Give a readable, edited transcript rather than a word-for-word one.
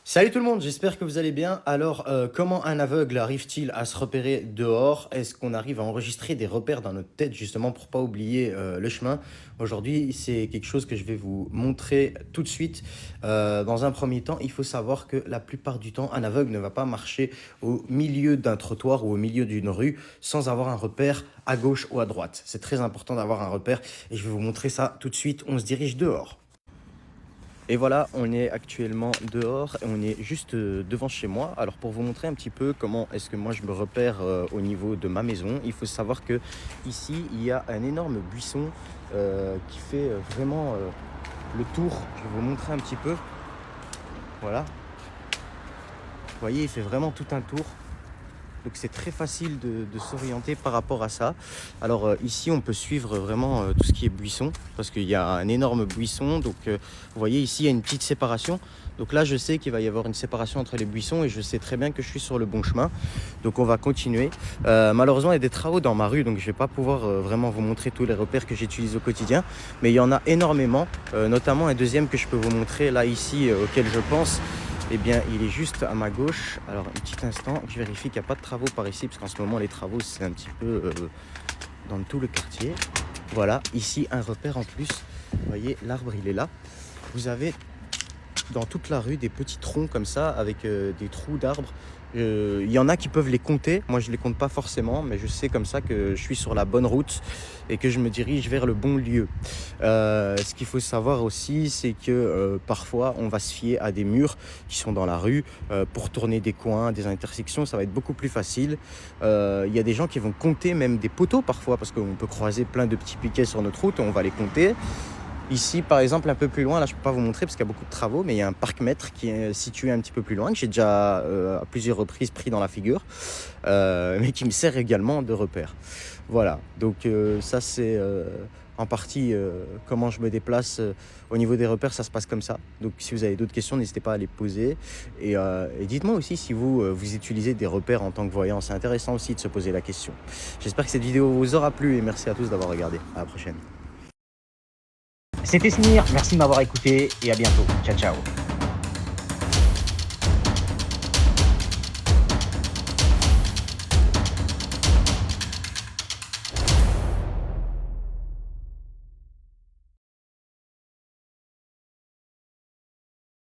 Salut tout le monde, j'espère que vous allez bien. Alors, comment un aveugle arrive-t-il à se repérer dehors? Est-ce qu'on arrive à enregistrer des repères dans notre tête justement pour pas oublier le chemin? Aujourd'hui, c'est quelque chose que je vais vous montrer tout de suite. Dans un premier temps, il faut savoir que la plupart du temps, un aveugle ne va pas marcher au milieu d'un trottoir ou au milieu d'une rue sans avoir un repère à gauche ou à droite. C'est très important d'avoir un repère et je vais vous montrer ça tout de suite. On se dirige dehors. Et voilà, on est actuellement dehors et on est juste devant chez moi. Alors pour vous montrer un petit peu comment est-ce que moi je me repère au niveau de ma maison, il faut savoir que ici il y a un énorme buisson qui fait vraiment le tour. Je vais vous montrer un petit peu. Voilà, vous voyez, il fait vraiment tout un tour. Donc c'est très facile de s'orienter par rapport à ça. Alors ici on peut suivre vraiment tout ce qui est buisson parce qu'il y a un énorme buisson. Donc vous voyez ici il y a une petite séparation. Donc là je sais qu'il va y avoir une séparation entre les buissons et je sais très bien que je suis sur le bon chemin. Donc on va continuer. Malheureusement il y a des travaux dans ma rue donc je ne vais pas pouvoir vraiment vous montrer tous les repères que j'utilise au quotidien. Mais il y en a énormément, notamment un deuxième que je peux vous montrer là ici auquel je pense. Eh bien, il est juste à ma gauche. Alors, un petit instant, je vérifie qu'il n'y a pas de travaux par ici, parce qu'en ce moment, les travaux, c'est un petit peu dans tout le quartier. Voilà, ici, un repère en plus. Vous voyez, l'arbre, il est là. Vous avez dans toute la rue des petits troncs comme ça, avec des trous d'arbres. Il y en a qui peuvent les compter. Moi, je ne les compte pas forcément, mais je sais comme ça que je suis sur la bonne route et que je me dirige vers le bon lieu. Ce qu'il faut savoir aussi, c'est que parfois, on va se fier à des murs qui sont dans la rue pour tourner des coins, des intersections. Ça va être beaucoup plus facile. Il y a des gens qui vont compter même des poteaux parfois, parce qu'on peut croiser plein de petits piquets sur notre route et on va les compter. Ici, par exemple, un peu plus loin, là je ne peux pas vous montrer parce qu'il y a beaucoup de travaux, mais il y a un parc-mètre qui est situé un petit peu plus loin, que j'ai déjà à plusieurs reprises pris dans la figure, mais qui me sert également de repère. Voilà, donc ça c'est en partie comment je me déplace au niveau des repères, ça se passe comme ça. Donc si vous avez d'autres questions, n'hésitez pas à les poser. Et dites-moi aussi si vous utilisez des repères en tant que voyant, c'est intéressant aussi de se poser la question. J'espère que cette vidéo vous aura plu et merci à tous d'avoir regardé. À la prochaine. C'était Smir, merci de m'avoir écouté et à bientôt. Ciao ciao.